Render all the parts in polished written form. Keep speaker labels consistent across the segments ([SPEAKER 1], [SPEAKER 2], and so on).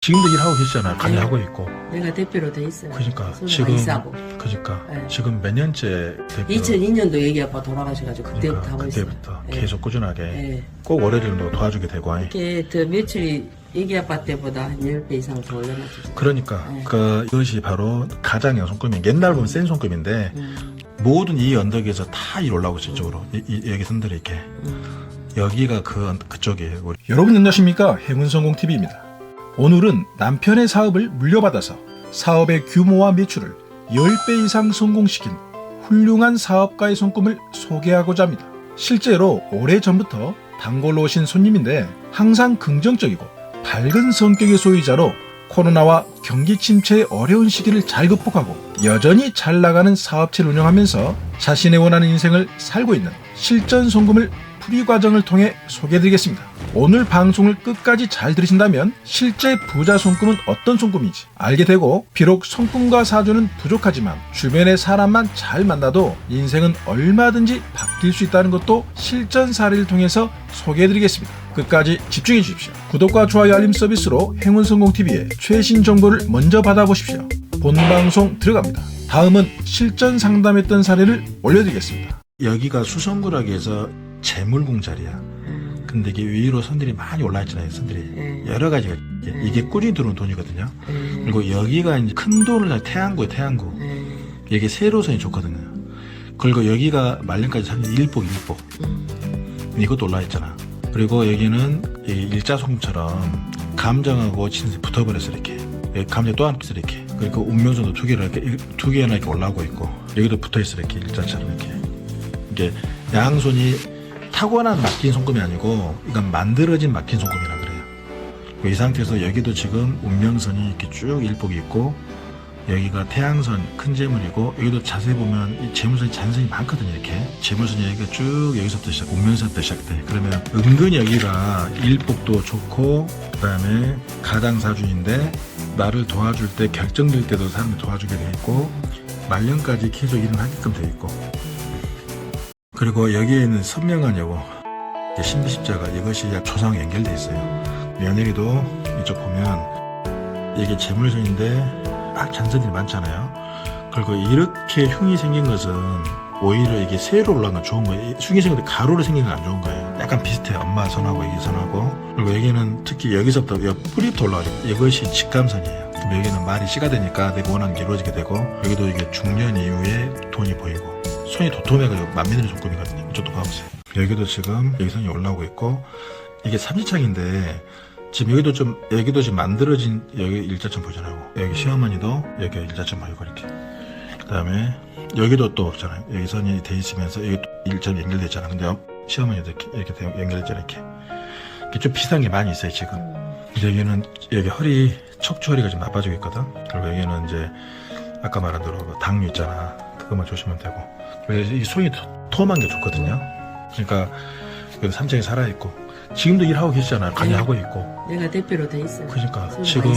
[SPEAKER 1] 지금도 일하고 계시잖아요. 관리하고 있고.
[SPEAKER 2] 내가 대표로 돼 있어요.
[SPEAKER 1] 그러니까
[SPEAKER 2] 지금
[SPEAKER 1] 그러니까 지금 몇 년째 대표.
[SPEAKER 2] 2002년도 애기 아빠 돌아가셔가지고 그때부터
[SPEAKER 1] 그러니까
[SPEAKER 2] 하고 있어요.
[SPEAKER 1] 그때부터
[SPEAKER 2] 예.
[SPEAKER 1] 계속 꾸준하게
[SPEAKER 2] 예.
[SPEAKER 1] 꼭 월요일도 도와주게 되고.
[SPEAKER 2] 이렇게 더 매출이 애기 아빠 때보다 한 10배 이상 더 올려놨죠.
[SPEAKER 1] 그러니까
[SPEAKER 2] 예.
[SPEAKER 1] 이것이 바로 가장형 손금이 옛날 보면 센 손금인데 모든 이 언덕에서 다 일 올라오고 있어요. 이쪽으로 여기 선들이 이렇게 여기가 그쪽이에요.
[SPEAKER 3] 여러분 안녕하십니까? 행운성공TV입니다. 오늘은 남편의 사업을 물려받아서 사업의 규모와 매출을 10배 이상 성공시킨 훌륭한 사업가의 손금을 소개하고자 합니다. 실제로 오래전부터 단골로 오신 손님인데 항상 긍정적이고 밝은 성격의 소유자로 코로나와 경기 침체의 어려운 시기를 잘 극복하고 여전히 잘 나가는 사업체를 운영하면서 자신의 원하는 인생을 살고 있는 실전 손금을 풀이 과정을 통해 소개해드리겠습니다. 오늘 방송을 끝까지 잘 들으신다면 실제 부자 손금은 어떤 손금인지 알게 되고 비록 손금과 사주는 부족하지만 주변의 사람만 잘 만나도 인생은 얼마든지 바뀔 수 있다는 것도 실전 사례를 통해서 소개해드리겠습니다. 끝까지 집중해 주십시오. 구독과 좋아요 알림 서비스로 행운성공TV의 최신 정보를 먼저 받아보십시오. 본 방송 들어갑니다. 다음은 실전 상담했던 사례를 올려드리겠습니다.
[SPEAKER 1] 여기가 수성구라고 해서 재물궁 자리야. 근데 이게 위로 선들이 많이 올라있잖아요. 선들이 여러 가지가 이게 꾸준히 들어오는 돈이거든요. 그리고 여기가 이제 큰 돈을 태양구에 태양구. 이게 세로선이 좋거든요. 그리고 여기가 말년까지 한 일복. 이것도 올라있잖아. 그리고 여기는 일자손처럼 감정하고 진짜 붙어버렸어 이렇게. 여기 감정 또 한 핏을 이렇게. 그리고 운명선도 두 개나 이렇게 올라오고 있고 여기도 붙어있어 이렇게 일자처럼 이렇게. 이게 양손이 타고난 막힌 손금이 아니고 이건 만들어진 막힌 손금이라 그래요. 이 상태에서 여기도 지금 운명선이 이렇게 쭉 일복이 있고 여기가 태양선 큰 재물이고 여기도 자세히 보면 이 재물선이 잔선이 많거든요. 이렇게 재물선이 여기가 쭉 여기서부터 시작 운명선부터 시작돼. 그러면 은근히 여기가 일복도 좋고 그다음에 가장사주인데 나를 도와줄 때 결정될 때도 사람을 도와주게 돼 있고 말년까지 계속 일을 하게끔 돼 있고 그리고 여기에 있는 선명한 여고 신비십자가 이것이 약 조상 연결돼 있어요. 며느리도 이쪽 보면 이게 재물선인데 막 잔선들이 많잖아요. 그리고 이렇게 흉이 생긴 것은 오히려 이게 세로 올라간 건 좋은 거예요. 흉이 생긴 데 가로로 생긴 건 안 좋은 거예요. 약간 비슷해. 엄마 선하고 여기 선하고 그리고 여기는 특히 여기서부터 여기 뿌리부터 올라가죠. 이것이 직감선이에요. 그럼 여기는 말이 씨가 되니까 내가 원하는 게 이루어지게 되고 여기도 이게 중년 이후에 돈이 보이고 손이 도톰해가지고 만면의 손금이거든요. 이쪽도 봐보세요. 여기도 지금 여기 선이 올라오고 있고 이게 삼지창인데 지금 여기도 지금 만들어진 여기 일자점 보잖아요. 여기 시어머니도 여기 일자점 보이고 이렇게. 그 다음에 여기도 또 없잖아요. 여기 선이 돼 있으면서 여기 일자점 연결돼 있잖아. 근데 시어머니도 이렇게 연결됐잖아. 이렇게 좀 비슷한 게 많이 있어요 지금. 근데 여기는 여기 허리 척추 허리가 좀 나빠지고 있거든. 그리고 여기는 이제 아까 말한 대로 당뇨 있잖아. 그것만 조심하면 되고. 그래서 이 손이 톰한 게 좋거든요. 그러니까 여기 삼층이 살아있고 지금도 일하고 계시잖아요. 관리하고 있고.
[SPEAKER 2] 내가 대표로 돼 있어요.
[SPEAKER 1] 그러니까
[SPEAKER 2] 지금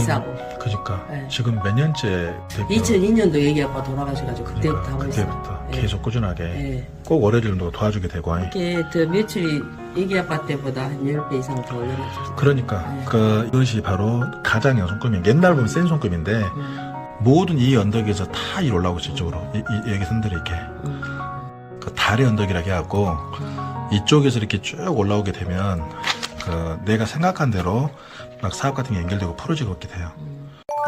[SPEAKER 2] 네.
[SPEAKER 1] 지금 몇 년째 대표.
[SPEAKER 2] 2002년도 애기 아빠 돌아가셔가지고 그때부터 하고 있어요.
[SPEAKER 1] 그때부터
[SPEAKER 2] 예.
[SPEAKER 1] 계속 꾸준하게
[SPEAKER 2] 예.
[SPEAKER 1] 꼭 월요일도 도와주게 되고.
[SPEAKER 2] 이렇게 더 매출이 애기 아빠 때보다 한 10배 이상 더 올려놨죠.
[SPEAKER 1] 그러니까
[SPEAKER 2] 예.
[SPEAKER 1] 이것이 바로 가장형 손금이 옛날 보면 센 손금인데 모든 이 언덕에서 다 일 올라오고 있어요. 이쪽으로 여기 선들이 이렇게 그 달의 언덕이라고 해갖고 이쪽에서 이렇게 쭉 올라오게 되면 내가 생각한 대로 막 사업 같은 게 연결되고 풀어지고 있게 돼요.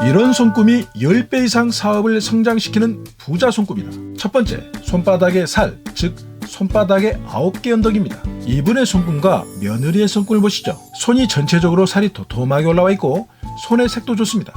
[SPEAKER 3] 이런 손금이 10배 이상 사업을 성장시키는 부자 손금이다. 첫 번째, 손바닥의 살, 즉 손바닥의 9개 언덕입니다. 이분의 손금과 며느리의 손금을 보시죠. 손이 전체적으로 살이 도톰하게 올라와 있고 손의 색도 좋습니다.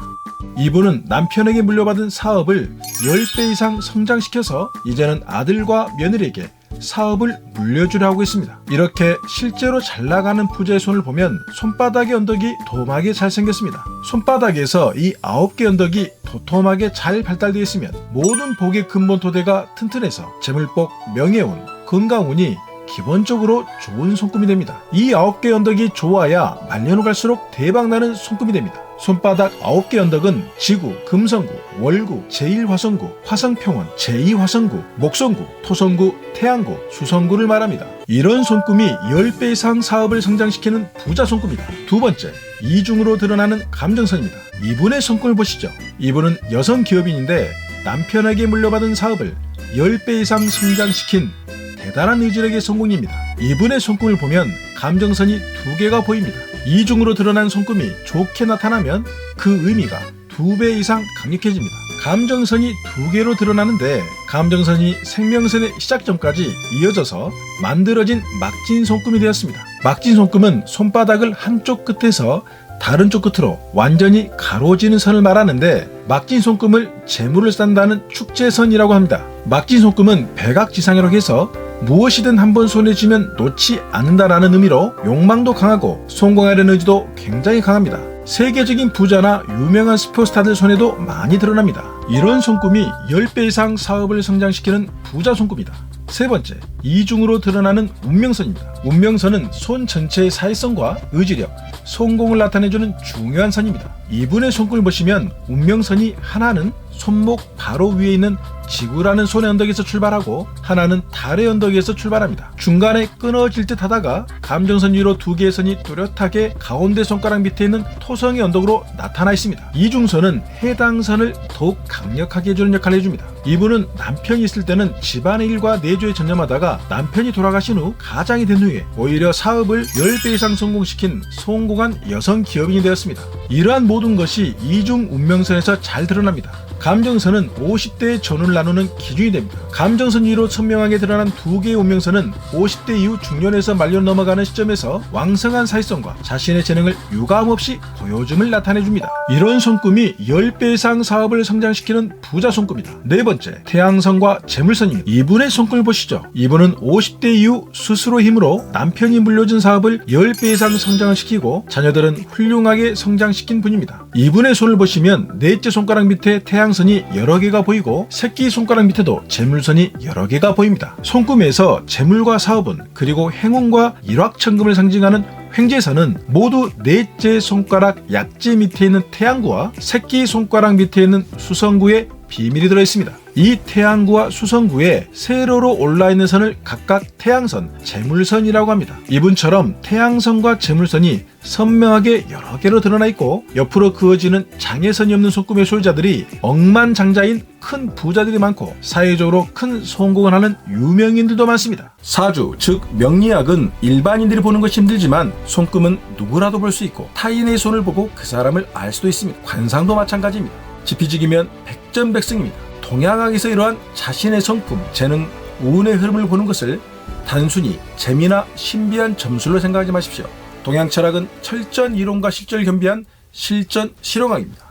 [SPEAKER 3] 이분은 남편에게 물려받은 사업을 10배 이상 성장시켜서 이제는 아들과 며느리에게 사업을 물려주려고 했습니다. 이렇게 실제로 잘 나가는 부자의 손을 보면 손바닥의 언덕이 도톰하게 잘 생겼습니다. 손바닥에서 이 9개 언덕이 도톰하게 잘 발달되어 있으면 모든 복의 근본 토대가 튼튼해서 재물복, 명예운, 건강운이 기본적으로 좋은 손금이 됩니다. 이 9개 언덕이 좋아야 말년 후 갈수록 대박나는 손금이 됩니다. 손바닥 9개 언덕은 지구, 금성구, 월구, 제1화성구, 화성평원, 제2화성구, 목성구, 토성구, 태양구, 수성구를 말합니다. 이런 손금이 10배 이상 사업을 성장시키는 부자 손금이다. 두 번째, 이중으로 드러나는 감정선입니다. 이분의 손금을 보시죠. 이분은 여성 기업인인데 남편에게 물려받은 사업을 10배 이상 성장시킨 대단한 의지력의 성공입니다. 이분의 손금을 보면 감정선이 2개가 보입니다. 이중으로 드러난 손금이 좋게 나타나면 그 의미가 2배 이상 강력해집니다. 감정선이 2개로 드러나는데 감정선이 생명선의 시작점까지 이어져서 만들어진 막진 손금이 되었습니다. 막진 손금은 손바닥을 한쪽 끝에서 다른 쪽 끝으로 완전히 가로지는 선을 말하는데 막진 손금을 재물을 쌓는다는 축제선이라고 합니다. 막진 손금은 백악지상이라고 해서 무엇이든 한번 손에 쥐면 놓지 않는다라는 의미로 욕망도 강하고 성공하려는 의지도 굉장히 강합니다. 세계적인 부자나 유명한 스포츠스타들 손에도 많이 드러납니다. 이런 손금이 10배 이상 사업을 성장시키는 부자 손금이다. 세 번째, 이중으로 드러나는 운명선입니다. 운명선은 손 전체의 사회성과 의지력, 성공을 나타내주는 중요한 선입니다. 이분의 손금을 보시면 운명선이 하나는 손목 바로 위에 있는 지구라는 손의 언덕에서 출발하고 하나는 달의 언덕에서 출발합니다. 중간에 끊어질 듯 하다가 감정선 위로 2개의 선이 뚜렷하게 가운데 손가락 밑에 있는 토성의 언덕으로 나타나 있습니다. 이중선은 해당 선을 더욱 강력하게 해주는 역할을 해줍니다. 이분은 남편이 있을 때는 집안의 일과 내조에 전념하다가 남편이 돌아가신 후 가장이 된 후에 오히려 사업을 10배 이상 성공시킨 성공한 여성 기업인이 되었습니다. 이러한 모든 것이 이중 운명선에서 잘 드러납니다. 감정선은 50대의 전운을 나누는 기준이 됩니다. 감정선 위로 선명하게 드러난 2개의 운명선은 50대 이후 중년에서 말년 넘어가는 시점에서 왕성한 사회성과 자신의 재능을 유감없이 보여줌을 나타내줍니다. 이런 손금이 10배 이상 사업을 성장시키는 부자 손금이다. 네 번째, 태양선과 재물선입니다. 이분의 손금을 보시죠. 이분은 50대 이후 스스로 힘으로 남편이 물려준 사업을 10배 이상 성장을 시키고 자녀들은 훌륭하게 성장시킨 분입니다. 이분의 손을 보시면 넷째 손가락 밑에 태양선이 여러 개가 보이고 새끼 손가락 밑에도 재물선이 여러 개가 보입니다. 손금에서 재물과 사업은 그리고 행운과 일확천금을 상징하는 횡재선은 모두 넷째 손가락 약지 밑에 있는 태양구와 새끼 손가락 밑에 있는 수성구의 비밀이 들어있습니다. 이 태양구와 수성구에 세로로 올라있는 선을 각각 태양선, 재물선이라고 합니다. 이분처럼 태양선과 재물선이 선명하게 여러 개로 드러나 있고 옆으로 그어지는 장애선이 없는 손금의 소유자들이 억만장자인 큰 부자들이 많고 사회적으로 큰 성공을 하는 유명인들도 많습니다. 사주, 즉 명리학은 일반인들이 보는 것이 힘들지만 손금은 누구라도 볼 수 있고 타인의 손을 보고 그 사람을 알 수도 있습니다. 관상도 마찬가지입니다. 지피지기면 백전백승입니다. 동양학에서 이러한 자신의 성품, 재능, 운의 흐름을 보는 것을 단순히 재미나 신비한 점술로 생각하지 마십시오. 동양철학은 철전 이론과 실전을 겸비한 실전 실용학입니다.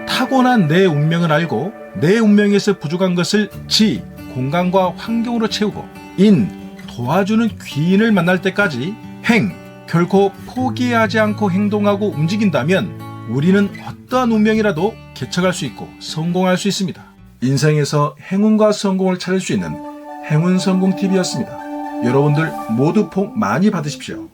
[SPEAKER 3] 타고난 내 운명을 알고 내 운명에서 부족한 것을 공간과 환경으로 채우고 도와주는 귀인을 만날 때까지 결코 포기하지 않고 행동하고 움직인다면 우리는 어떠한 운명이라도 개척할 수 있고 성공할 수 있습니다. 인생에서 행운과 성공을 찾을 수 있는 행운성공TV였습니다. 여러분들 모두 복 많이 받으십시오.